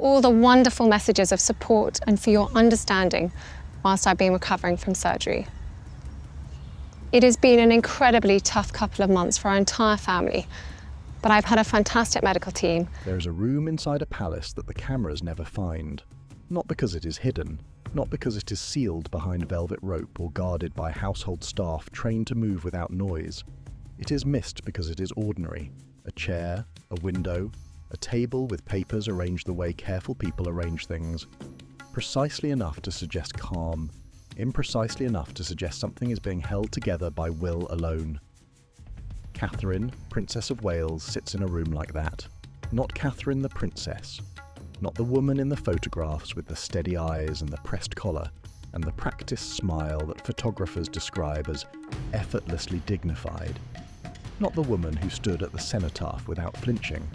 all the wonderful messages of support and for your understanding whilst I've been recovering from surgery. It has been an incredibly tough couple of months for our entire family, but I've had a fantastic medical team. There is a room inside a palace that the cameras never find. Not because it is hidden, not because it is sealed behind velvet rope or guarded by household staff trained to move without noise. It is missed because it is ordinary. A chair, a window, a table with papers arranged the way careful people arrange things. Precisely enough to suggest calm, imprecisely enough to suggest something is being held together by will alone. Catherine, Princess of Wales, sits in a room like that. Not Catherine the princess. Not the woman in the photographs with the steady eyes and the pressed collar and the practiced smile that photographers describe as effortlessly dignified. Not the woman who stood at the cenotaph without flinching.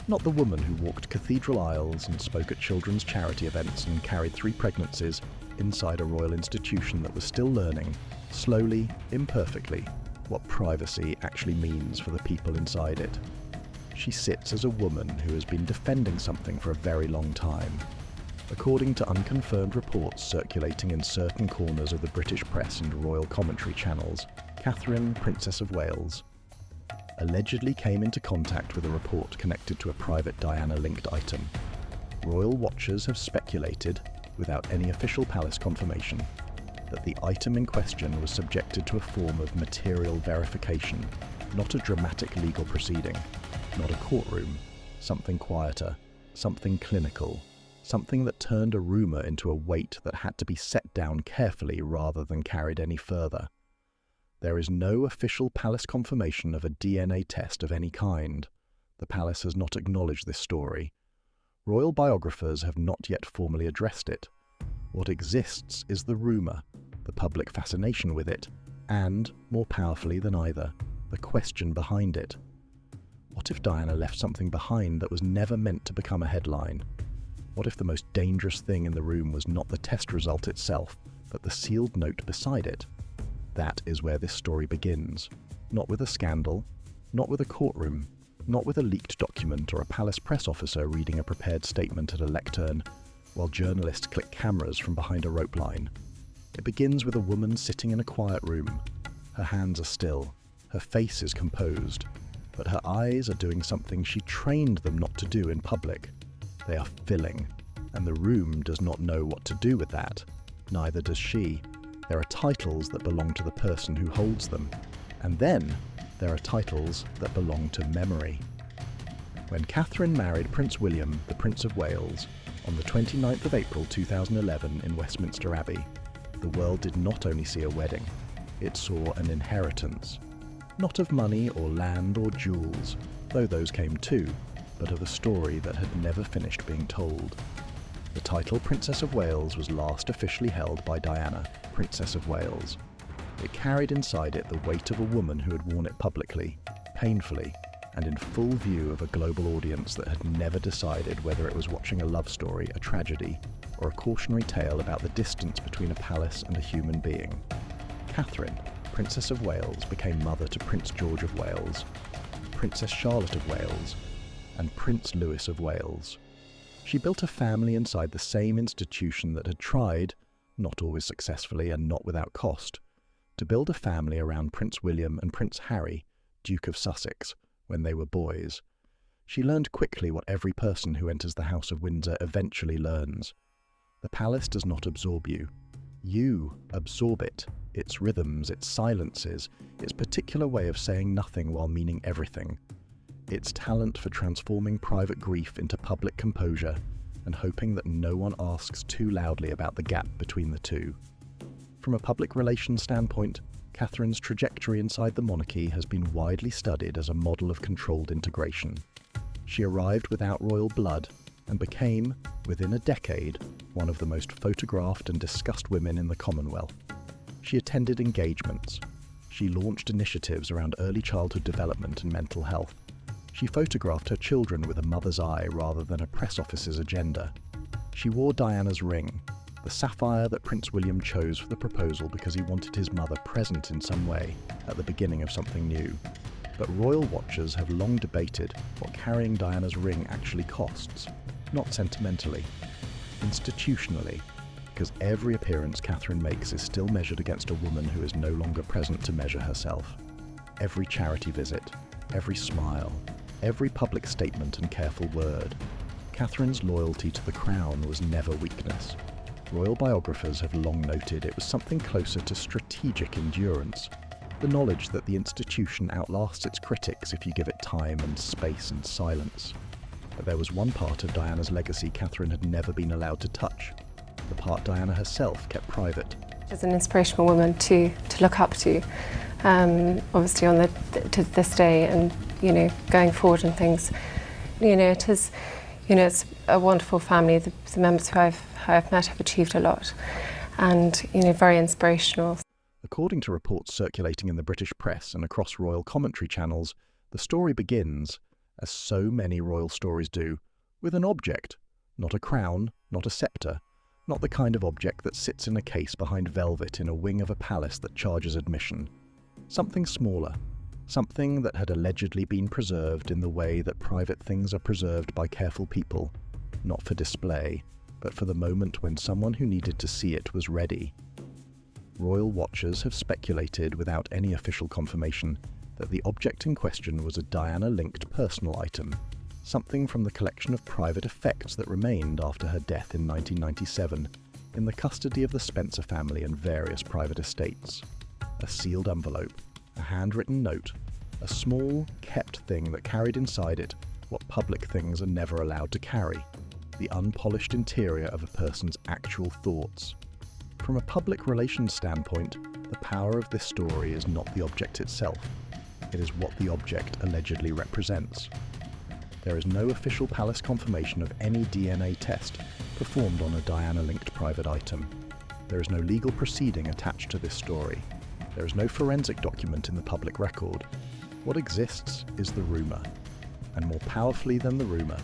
Not the woman who walked cathedral aisles and spoke at children's charity events and carried 3 pregnancies inside a royal institution that was still learning, slowly, imperfectly, what privacy actually means for the people inside it. She sits as a woman who has been defending something for a very long time. According to unconfirmed reports circulating in certain corners of the British press and royal commentary channels, Catherine, Princess of Wales, allegedly came into contact with a report connected to a private Diana-linked item. Royal watchers have speculated, without any official palace confirmation, that the item in question was subjected to a form of material verification, not a dramatic legal proceeding, not a courtroom, something quieter, something clinical, something that turned a rumour into a weight that had to be set down carefully rather than carried any further. There is no official palace confirmation of a DNA test of any kind. The palace has not acknowledged this story. Royal biographers have not yet formally addressed it. What exists is the rumour, the public fascination with it, and, more powerfully than either, the question behind it. What if Diana left something behind that was never meant to become a headline? What if the most dangerous thing in the room was not the test result itself, but the sealed note beside it? That is where this story begins. Not with a scandal, not with a courtroom, not with a leaked document or a palace press officer reading a prepared statement at a lectern, while journalists click cameras from behind a rope line. It begins with a woman sitting in a quiet room. Her hands are still, her face is composed, but her eyes are doing something she trained them not to do in public. They are filling, and the room does not know what to do with that. Neither does she. There are titles that belong to the person who holds them, and then there are titles that belong to memory. When Catherine married Prince William, the Prince of Wales, on the 29th of April 2011 in Westminster Abbey, the world did not only see a wedding, it saw an inheritance. Not of money or land or jewels, though those came too, but of a story that had never finished being told. The title Princess of Wales was last officially held by Diana, Princess of Wales. It carried inside it the weight of a woman who had worn it publicly, painfully, and in full view of a global audience that had never decided whether it was watching a love story, a tragedy, or a cautionary tale about the distance between a palace and a human being. Catherine, Princess of Wales, became mother to Prince George of Wales, Princess Charlotte of Wales, and Prince Louis of Wales. She built a family inside the same institution that had tried, not always successfully and not without cost, to build a family around Prince William and Prince Harry, Duke of Sussex, when they were boys. She learned quickly what every person who enters the House of Windsor eventually learns. The palace does not absorb you. You absorb it, its rhythms, its silences, its particular way of saying nothing while meaning everything, its talent for transforming private grief into public composure and hoping that no one asks too loudly about the gap between the two. From a public relations standpoint, Catherine's trajectory inside the monarchy has been widely studied as a model of controlled integration. She arrived without royal blood and became, within a decade, one of the most photographed and discussed women in the Commonwealth. She attended engagements. She launched initiatives around early childhood development and mental health. She photographed her children with a mother's eye rather than a press officer's agenda. She wore Diana's ring, the sapphire that Prince William chose for the proposal because he wanted his mother present in some way at the beginning of something new. But royal watchers have long debated what carrying Diana's ring actually costs. Not sentimentally, institutionally, because every appearance Catherine makes is still measured against a woman who is no longer present to measure herself. Every charity visit, every smile, every public statement and careful word. Catherine's loyalty to the crown was never weakness. Royal biographers have long noted it was something closer to strategic endurance, the knowledge that the institution outlasts its critics if you give it time and space and silence. But there was one part of Diana's legacy Catherine had never been allowed to touch, the part Diana herself kept private. She's an inspirational woman to look up to, obviously to this day, and going forward and things. It is, it's a wonderful family. The members who I've met have achieved a lot, and very inspirational. According to reports circulating in the British press and across royal commentary channels, the story begins, as so many royal stories do, with an object, not a crown, not a sceptre, not the kind of object that sits in a case behind velvet in a wing of a palace that charges admission. Something smaller, something that had allegedly been preserved in the way that private things are preserved by careful people, not for display, but for the moment when someone who needed to see it was ready. Royal watchers have speculated without any official confirmation that the object in question was a Diana-linked personal item, something from the collection of private effects that remained after her death in 1997 in the custody of the Spencer family and various private estates. A sealed envelope, a handwritten note, a small, kept thing that carried inside it what public things are never allowed to carry, the unpolished interior of a person's actual thoughts. From a public relations standpoint, the power of this story is not the object itself. It is what the object allegedly represents. There is no official palace confirmation of any DNA test performed on a Diana-linked private item. There is no legal proceeding attached to this story. There is no forensic document in the public record. What exists is the rumour, and more powerfully than the rumour,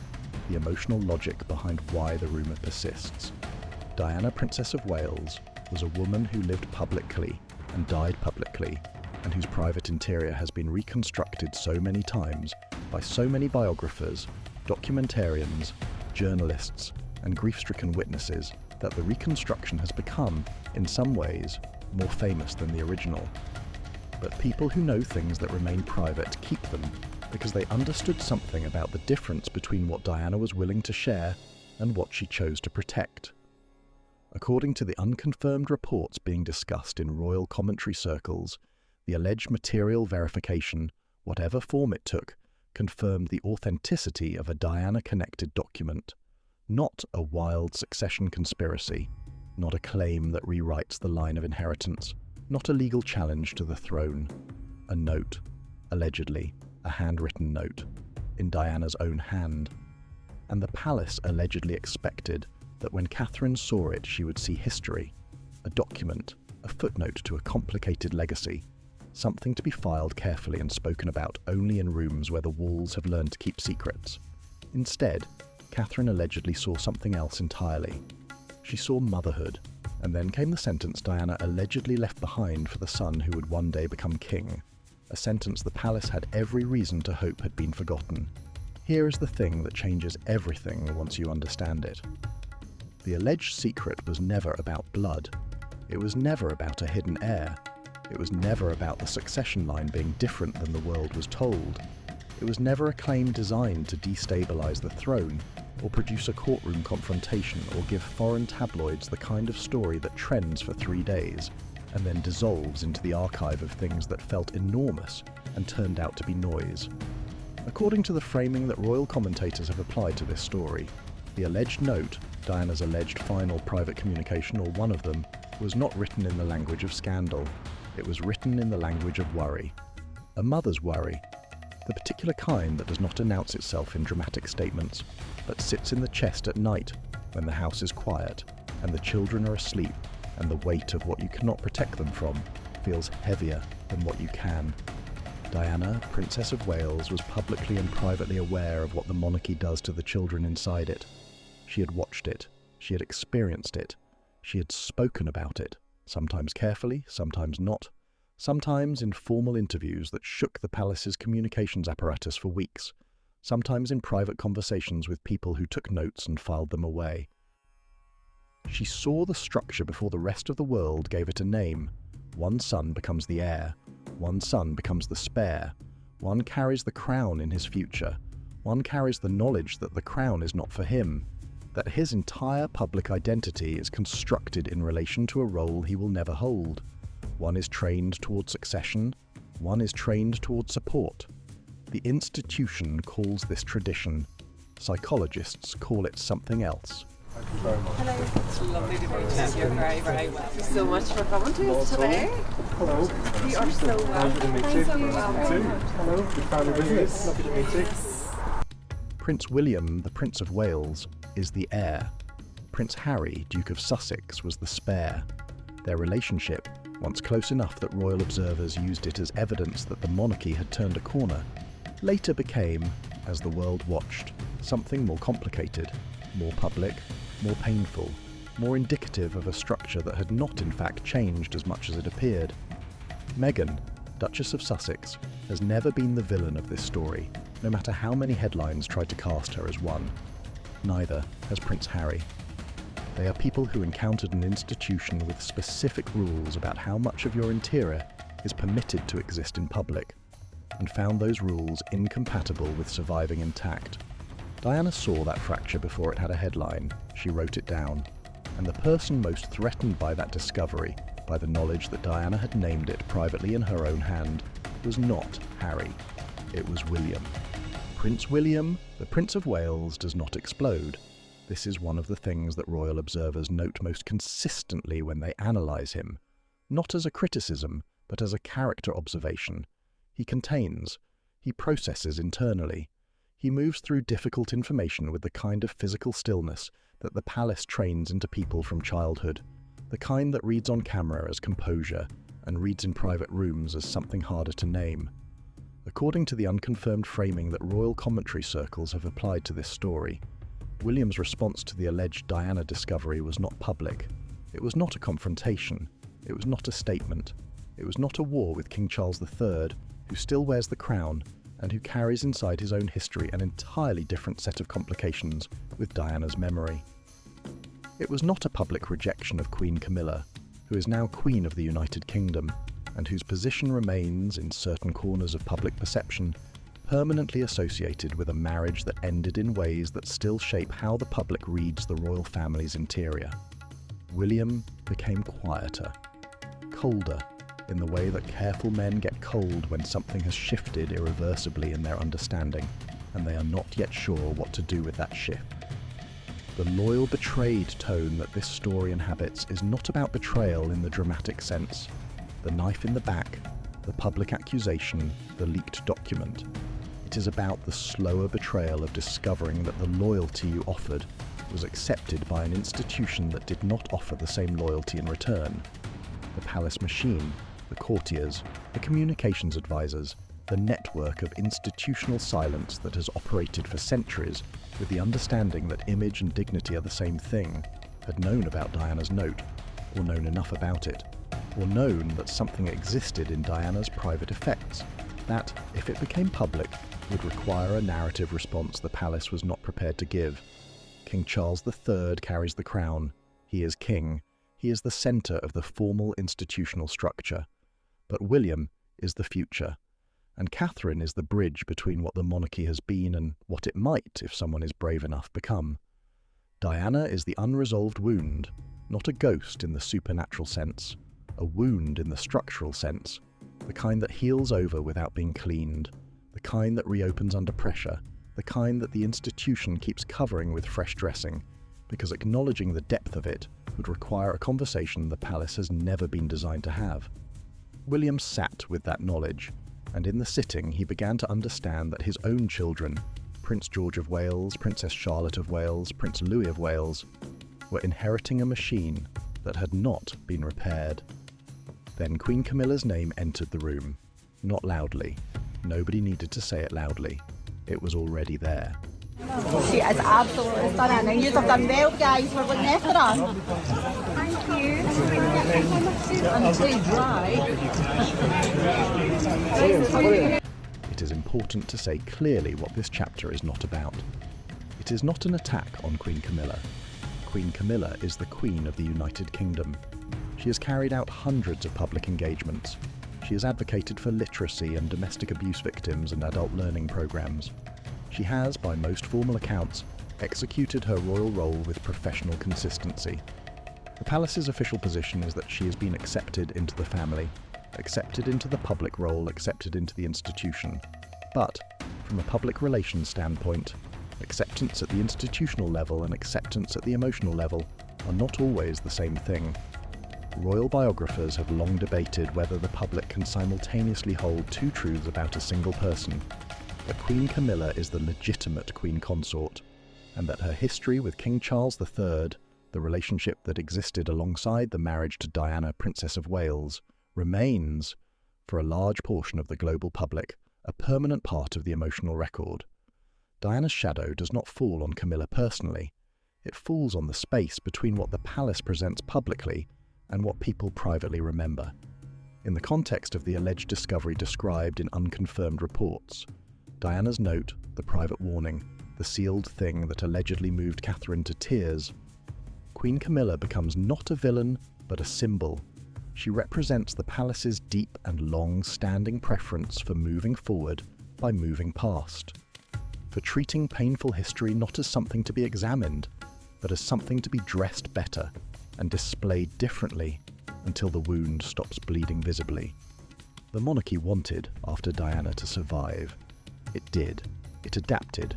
the emotional logic behind why the rumour persists. Diana, Princess of Wales, was a woman who lived publicly and died publicly, and whose private interior has been reconstructed so many times by so many biographers, documentarians, journalists, and grief-stricken witnesses that the reconstruction has become, in some ways, more famous than the original. But people who know things that remain private keep them because they understood something about the difference between what Diana was willing to share and what she chose to protect. According to the unconfirmed reports being discussed in royal commentary circles, the alleged material verification, whatever form it took, confirmed the authenticity of a Diana-connected document, not a wild succession conspiracy, not a claim that rewrites the line of inheritance, not a legal challenge to the throne. A note, allegedly, a handwritten note, in Diana's own hand. And the palace allegedly expected that when Catherine saw it she would see history, a document, a footnote to a complicated legacy, something to be filed carefully and spoken about only in rooms where the walls have learned to keep secrets. Instead, Catherine allegedly saw something else entirely. She saw motherhood, and then came the sentence Diana allegedly left behind for the son who would one day become king, a sentence the palace had every reason to hope had been forgotten. Here is the thing that changes everything once you understand it. The alleged secret was never about blood. It was never about a hidden heir. It was never about the succession line being different than the world was told. It was never a claim designed to destabilize the throne, or produce a courtroom confrontation, or give foreign tabloids the kind of story that trends for 3 days, and then dissolves into the archive of things that felt enormous and turned out to be noise. According to the framing that royal commentators have applied to this story, the alleged note, Diana's alleged final private communication, or one of them, was not written in the language of scandal. It was written in the language of worry. A mother's worry. The particular kind that does not announce itself in dramatic statements, but sits in the chest at night when the house is quiet and the children are asleep and the weight of what you cannot protect them from feels heavier than what you can. Diana, Princess of Wales, was publicly and privately aware of what the monarchy does to the children inside it. She had watched it. She had experienced it. She had spoken about it, sometimes carefully, sometimes not, sometimes in formal interviews that shook the palace's communications apparatus for weeks, sometimes in private conversations with people who took notes and filed them away. She saw the structure before the rest of the world gave it a name. One son becomes the heir, one son becomes the spare, one carries the crown in his future, one carries the knowledge that the crown is not for him, that his entire public identity is constructed in relation to a role he will never hold. One is trained toward succession, one is trained toward support. The institution calls this tradition. Psychologists call it something else. Hello. It's lovely to meet you. You're very, very well. Thank you so much for coming to us today. Hello. You are so welcome. Lovely to meet you. Hello. Good family business. Lovely to meet you. Prince William, the Prince of Wales, is the heir. Prince Harry, Duke of Sussex, was the spare. Their relationship, once close enough that royal observers used it as evidence that the monarchy had turned a corner, later became, as the world watched, something more complicated, more public, more painful, more indicative of a structure that had not in fact changed as much as it appeared. Meghan, Duchess of Sussex, has never been the villain of this story, no matter how many headlines tried to cast her as one. Neither has Prince Harry. They are people who encountered an institution with specific rules about how much of your interior is permitted to exist in public, and found those rules incompatible with surviving intact. Diana saw that fracture before it had a headline. She wrote it down. And the person most threatened by that discovery, by the knowledge that Diana had named it privately in her own hand, was not Harry. It was William. Prince William, the Prince of Wales, does not explode. This is one of the things that royal observers note most consistently when they analyse him. Not as a criticism, but as a character observation. He contains. He processes internally. He moves through difficult information with the kind of physical stillness that the palace trains into people from childhood, the kind that reads on camera as composure and reads in private rooms as something harder to name. According to the unconfirmed framing that royal commentary circles have applied to this story, William's response to the alleged Diana discovery was not public. It was not a confrontation. It was not a statement. It was not a war with King Charles III, who still wears the crown and who carries inside his own history an entirely different set of complications with Diana's memory. It was not a public rejection of Queen Camilla, who is now Queen of the United Kingdom, and whose position remains, in certain corners of public perception, permanently associated with a marriage that ended in ways that still shape how the public reads the royal family's interior. William became quieter, colder, in the way that careful men get cold when something has shifted irreversibly in their understanding, and they are not yet sure what to do with that shift. The loyal, betrayed tone that this story inhabits is not about betrayal in the dramatic sense, the knife in the back, the public accusation, the leaked document. It is about the slower betrayal of discovering that the loyalty you offered was accepted by an institution that did not offer the same loyalty in return. The palace machine, the courtiers, the communications advisors, the network of institutional silence that has operated for centuries with the understanding that image and dignity are the same thing, had known about Diana's note, or known enough about it, or known that something existed in Diana's private effects, that, if it became public, would require a narrative response the palace was not prepared to give. King Charles III carries the crown. He is king. He is the centre of the formal institutional structure. But William is the future, and Catherine is the bridge between what the monarchy has been and what it might, if someone is brave enough, become. Diana is the unresolved wound, not a ghost in the supernatural sense, a wound in the structural sense, the kind that heals over without being cleaned, the kind that reopens under pressure, the kind that the institution keeps covering with fresh dressing, because acknowledging the depth of it would require a conversation the palace has never been designed to have. William sat with that knowledge, and in the sitting he began to understand that his own children, Prince George of Wales, Princess Charlotte of Wales, Prince Louis of Wales, were inheriting a machine that had not been repaired. Then Queen Camilla's name entered the room, not loudly. Nobody needed to say it loudly. It was already there. She is absolutely stunning, and you've done well, guys. We're looking after her. Thank you. And stay dry. It it is important to say clearly what this chapter is not about. It is not an attack on Queen Camilla. Queen Camilla is the Queen of the United Kingdom. She has carried out hundreds of public engagements. She has advocated for literacy and domestic abuse victims and adult learning programs. She has, by most formal accounts, executed her royal role with professional consistency. The palace's official position is that she has been accepted into the family, accepted into the public role, accepted into the institution. But, from a public relations standpoint, acceptance at the institutional level and acceptance at the emotional level are not always the same thing. Royal biographers have long debated whether the public can simultaneously hold two truths about a single person: that Queen Camilla is the legitimate Queen Consort, and that her history with King Charles III, the relationship that existed alongside the marriage to Diana, Princess of Wales, remains, for a large portion of the global public, a permanent part of the emotional record. Diana's shadow does not fall on Camilla personally. It falls on the space between what the palace presents publicly and what people privately remember. In the context of the alleged discovery described in unconfirmed reports, Diana's note, the private warning, the sealed thing that allegedly moved Catherine to tears, Queen Camilla becomes not a villain, but a symbol. She represents the palace's deep and long-standing preference for moving forward by moving past, for treating painful history not as something to be examined, but as something to be dressed better and displayed differently until the wound stops bleeding visibly. The monarchy wanted, after Diana, to survive. It did. It adapted.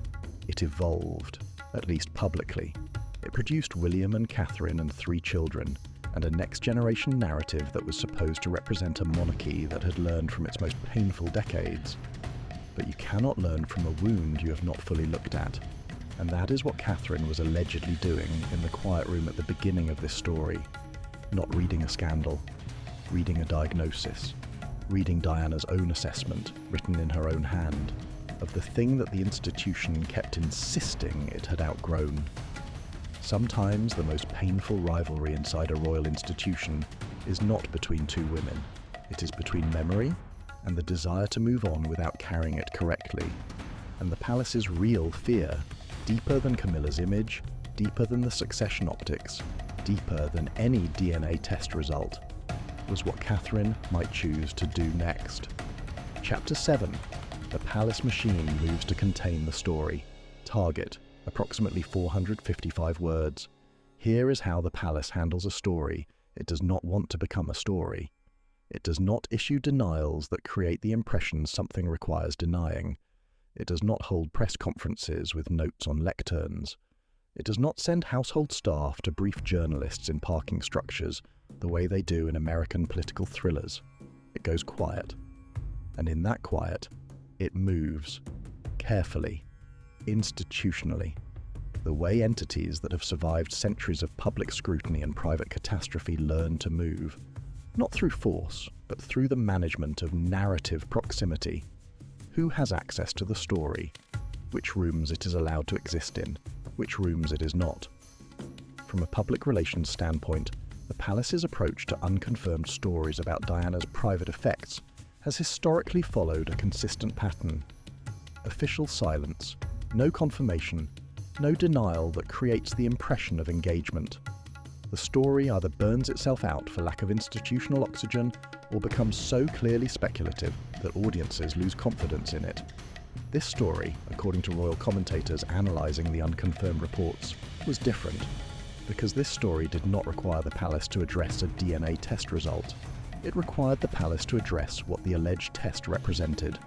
It evolved, at least publicly. It produced William and Catherine and 3 children, and a next-generation narrative that was supposed to represent a monarchy that had learned from its most painful decades. But you cannot learn from a wound you have not fully looked at, and that is what Catherine was allegedly doing in the quiet room at the beginning of this story. Not reading a scandal, reading a diagnosis, reading Diana's own assessment, written in her own hand, of the thing that the institution kept insisting it had outgrown. Sometimes the most painful rivalry inside a royal institution is not between 2 women. It is between memory and the desire to move on without carrying it correctly. And the palace's real fear, deeper than Camilla's image, deeper than the succession optics, deeper than any DNA test result, was what Catherine might choose to do next. Chapter 7. The palace machine moves to contain the story. Target, approximately 455 words. Here is how the palace handles a story it does not want to become a story. It does not issue denials that create the impression something requires denying. It does not hold press conferences with notes on lecterns. It does not send household staff to brief journalists in parking structures the way they do in American political thrillers. It goes quiet. And in that quiet, it moves. Carefully. Institutionally. The way entities that have survived centuries of public scrutiny and private catastrophe learn to move. Not through force, but through the management of narrative proximity. Who has access to the story? Which rooms it is allowed to exist in? Which rooms it is not? From a public relations standpoint, the palace's approach to unconfirmed stories about Diana's private effects has historically followed a consistent pattern. Official silence, no confirmation, no denial that creates the impression of engagement. The story either burns itself out for lack of institutional oxygen or becomes so clearly speculative that audiences lose confidence in it. This story, according to royal commentators analysing the unconfirmed reports, was different, because this story did not require the palace to address a DNA test result. It required the palace to address what the alleged test represented: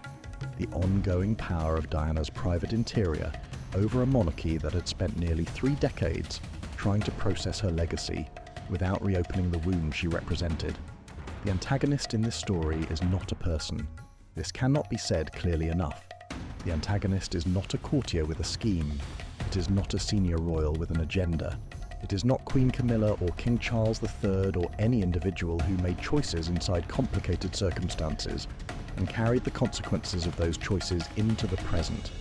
the ongoing power of Diana's private interior over a monarchy that had spent nearly 3 decades trying to process her legacy without reopening the wound she represented. The antagonist in this story is not a person. This cannot be said clearly enough. The antagonist is not a courtier with a scheme. It is not a senior royal with an agenda. It is not Queen Camilla or King Charles III or any individual who made choices inside complicated circumstances and carried the consequences of those choices into the present.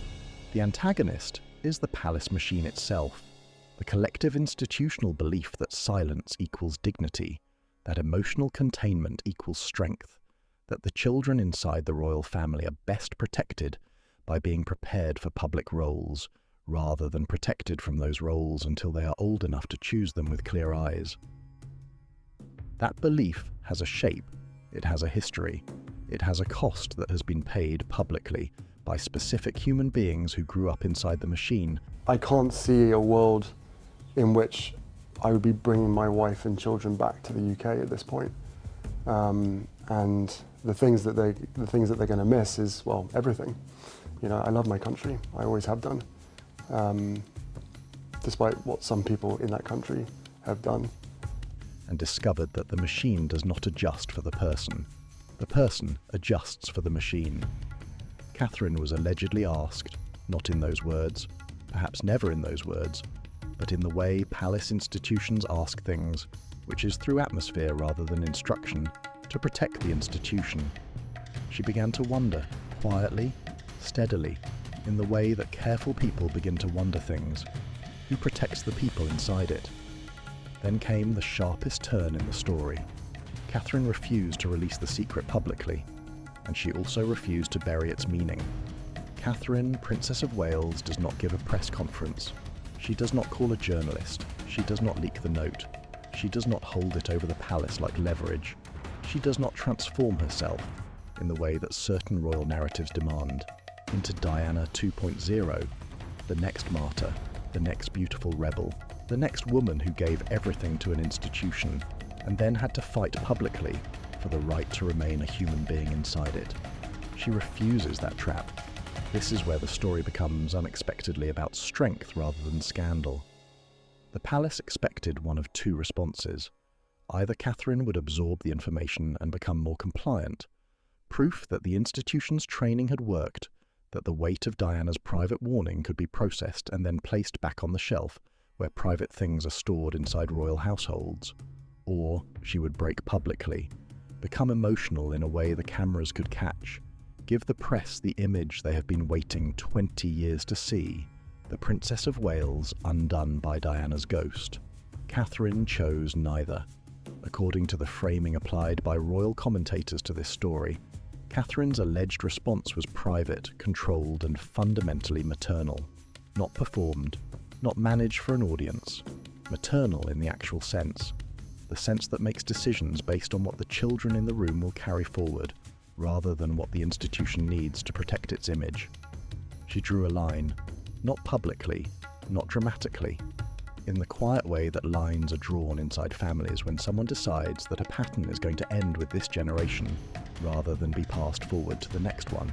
The antagonist is the palace machine itself, the collective institutional belief that silence equals dignity, that emotional containment equals strength, that the children inside the royal family are best protected by being prepared for public roles, rather than protected from those roles until they are old enough to choose them with clear eyes. That belief has a shape, it has a history, it has a cost that has been paid publicly by specific human beings who grew up inside the machine. I can't see a world in which I would be bringing my wife and children back to the UK at this point. And the things that they're going to miss is, well, everything. You know, I love my country. I always have done, despite what some people in that country have done. And discovered that the machine does not adjust for the person. The person adjusts for the machine. Catherine was allegedly asked, not in those words, perhaps never in those words, but in the way palace institutions ask things, which is through atmosphere rather than instruction, to protect the institution. She began to wonder, quietly, steadily, in the way that careful people begin to wonder things. Who protects the people inside it? Then came the sharpest turn in the story. Catherine refused to release the secret publicly, and she also refused to bury its meaning. Catherine, Princess of Wales, does not give a press conference. She does not call a journalist. She does not leak the note. She does not hold it over the palace like leverage. She does not transform herself, in the way that certain royal narratives demand, into Diana 2.0, the next martyr, the next beautiful rebel, the next woman who gave everything to an institution and then had to fight publicly for the right to remain a human being inside it. She refuses that trap. This is where the story becomes unexpectedly about strength rather than scandal. The palace expected one of two responses. Either Catherine would absorb the information and become more compliant, proof that the institution's training had worked, that the weight of Diana's private warning could be processed and then placed back on the shelf where private things are stored inside royal households. Or she would break publicly, become emotional in a way the cameras could catch, give the press the image they have been waiting 20 years to see, the Princess of Wales undone by Diana's ghost. Catherine chose neither. According to the framing applied by royal commentators to this story, Catherine's alleged response was private, controlled, and fundamentally maternal. Not performed, not managed for an audience. Maternal in the actual sense. The sense that makes decisions based on what the children in the room will carry forward, rather than what the institution needs to protect its image. She drew a line, not publicly, not dramatically, in the quiet way that lines are drawn inside families when someone decides that a pattern is going to end with this generation, rather than be passed forward to the next one.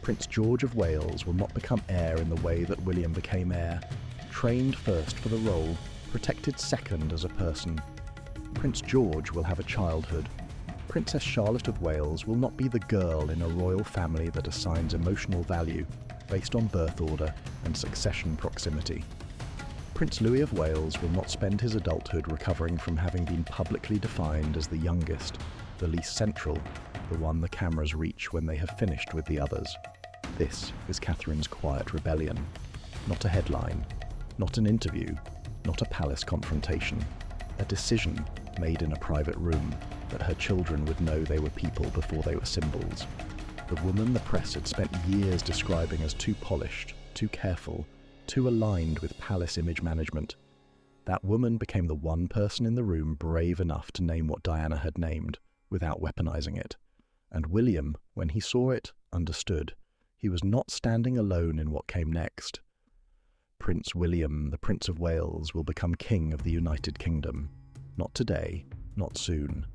Prince George of Wales will not become heir in the way that William became heir, trained first for the role, protected second as a person. Prince George will have a childhood. Princess Charlotte of Wales will not be the girl in a royal family that assigns emotional value based on birth order and succession proximity. Prince Louis of Wales will not spend his adulthood recovering from having been publicly defined as the youngest, the least central, the one the cameras reach when they have finished with the others. This is Catherine's quiet rebellion. Not a headline, not an interview, not a palace confrontation. A decision made in a private room that her children would know they were people before they were symbols. The woman the press had spent years describing as too polished, too careful, too aligned with palace image management. That woman became the one person in the room brave enough to name what Diana had named, without weaponizing it. And William, when he saw it, understood. He was not standing alone in what came next. Prince William, the Prince of Wales, will become King of the United Kingdom. Not today, not soon.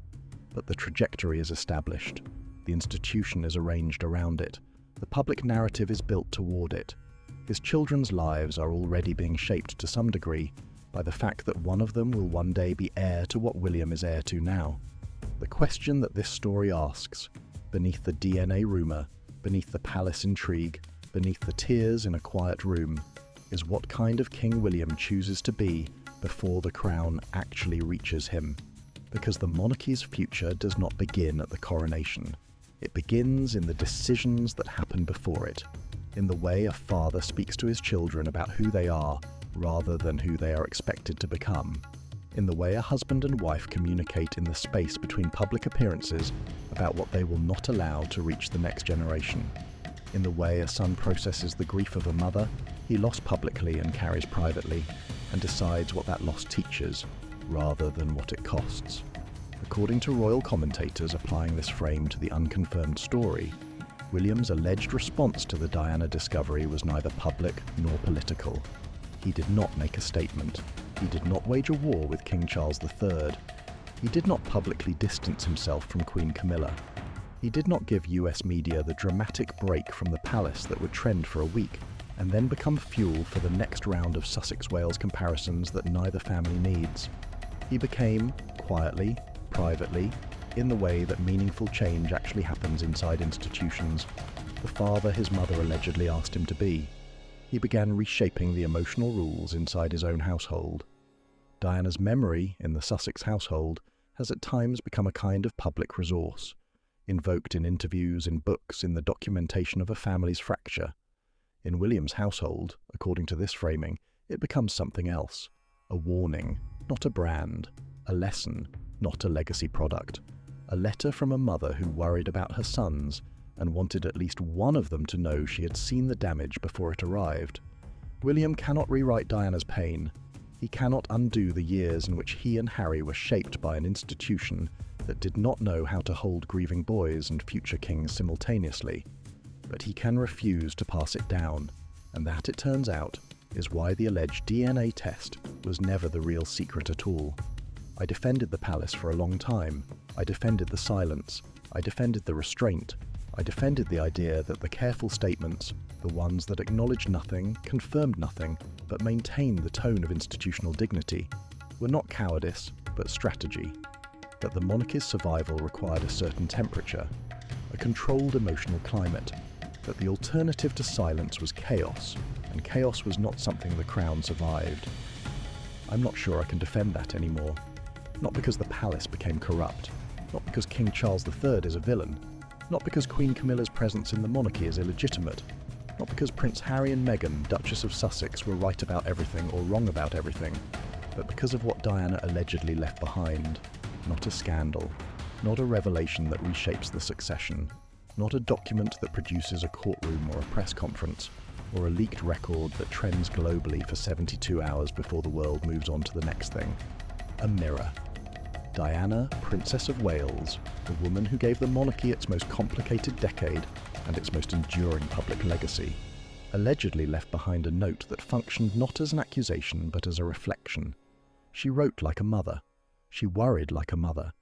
But the trajectory is established. The institution is arranged around it. The public narrative is built toward it. His children's lives are already being shaped to some degree by the fact that one of them will one day be heir to what William is heir to now. The question that this story asks, beneath the DNA rumour, beneath the palace intrigue, beneath the tears in a quiet room, is what kind of King William chooses to be before the crown actually reaches him. Because the monarchy's future does not begin at the coronation. It begins in the decisions that happen before it, in the way a father speaks to his children about who they are rather than who they are expected to become. in the way a husband and wife communicate in the space between public appearances about what they will not allow to reach the next generation, in the way a son processes the grief of a mother he lost publicly and carries privately, and decides what that loss teaches, rather than what it costs. According to royal commentators applying this frame to the unconfirmed story, William's alleged response to the Diana discovery was neither public nor political. He did not make a statement. He did not wage a war with King Charles III. He did not publicly distance himself from Queen Camilla. He did not give US media the dramatic break from the palace that would trend for a week, and then become fuel for the next round of Sussex-Wales comparisons that neither family needs. He became, quietly, privately, in the way that meaningful change actually happens inside institutions, the father his mother allegedly asked him to be. He began reshaping the emotional rules inside his own household. Diana's memory in the Sussex household has at times become a kind of public resource, invoked in interviews, in books, in the documentation of a family's fracture. In William's household, according to this framing, it becomes something else, a warning, not a brand, a lesson, not a legacy product. A letter from a mother who worried about her sons and wanted at least one of them to know she had seen the damage before it arrived. William cannot rewrite Diana's pain. He cannot undo the years in which he and Harry were shaped by an institution that did not know how to hold grieving boys and future kings simultaneously. But he can refuse to pass it down, and that, it turns out, is why the alleged DNA test was never the real secret at all. I defended the palace for a long time. I defended the silence. I defended the restraint. I defended the idea that the careful statements, the ones that acknowledged nothing, confirmed nothing, but maintained the tone of institutional dignity, were not cowardice, but strategy. That the monarchy's survival required a certain temperature, a controlled emotional climate. That the alternative to silence was chaos, and chaos was not something the crown survived. I'm not sure I can defend that anymore. Not because the palace became corrupt, not because King Charles III is a villain, not because Queen Camilla's presence in the monarchy is illegitimate, not because Prince Harry and Meghan, Duchess of Sussex, were right about everything or wrong about everything, but because of what Diana allegedly left behind. Not a scandal, not a revelation that reshapes the succession, not a document that produces a courtroom or a press conference, or a leaked record that trends globally for 72 hours before the world moves on to the next thing. A mirror. Diana, Princess of Wales, the woman who gave the monarchy its most complicated decade and its most enduring public legacy, allegedly left behind a note that functioned not as an accusation but as a reflection. She wrote like a mother. She worried like a mother.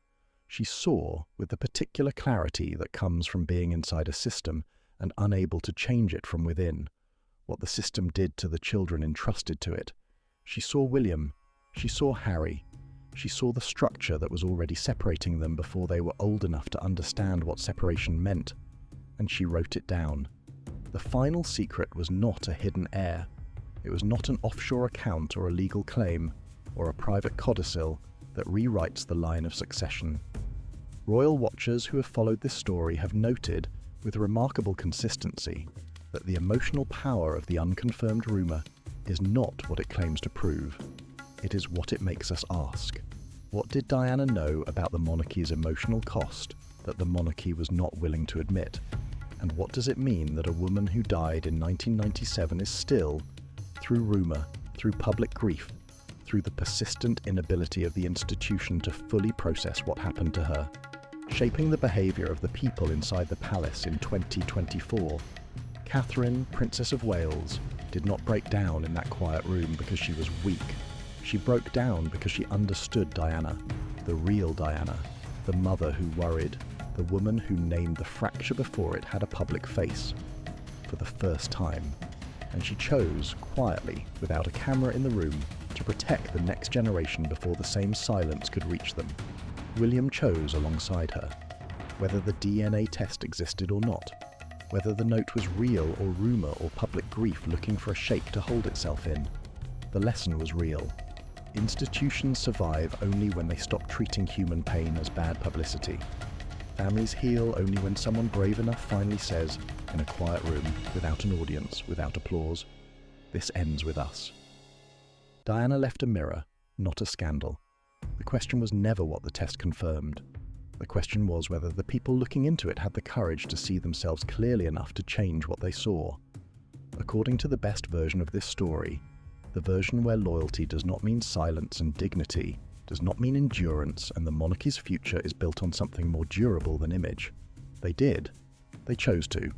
She saw with the particular clarity that comes from being inside a system and unable to change it from within, what the system did to the children entrusted to it. She saw William. She saw Harry. She saw the structure that was already separating them before they were old enough to understand what separation meant, and she wrote it down. The final secret was not a hidden heir. It was not an offshore account or a legal claim, or a private codicil that rewrites the line of succession. Royal watchers who have followed this story have noted, with remarkable consistency, that the emotional power of the unconfirmed rumour is not what it claims to prove. It is what it makes us ask. What did Diana know about the monarchy's emotional cost that the monarchy was not willing to admit? And what does it mean that a woman who died in 1997 is still, through rumour, through public grief, through the persistent inability of the institution to fully process what happened to her, shaping the behaviour of the people inside the palace in 2024? Catherine, Princess of Wales, did not break down in that quiet room because she was weak. She broke down because she understood Diana, the real Diana, the mother who worried, the woman who named the fracture before it had a public face, for the first time. And she chose, quietly, without a camera in the room, to protect the next generation before the same silence could reach them. William chose alongside her. Whether the DNA test existed or not, whether the note was real or rumour or public grief looking for a shape to hold itself in, the lesson was real. Institutions survive only when they stop treating human pain as bad publicity. Families heal only when someone brave enough finally says, in a quiet room, without an audience, without applause, "This ends with us." Diana left a mirror, not a scandal. The question was never what the test confirmed. The question was whether the people looking into it had the courage to see themselves clearly enough to change what they saw. According to the best version of this story, the version where loyalty does not mean silence and dignity, does not mean endurance, and the monarchy's future is built on something more durable than image. They did. They chose to.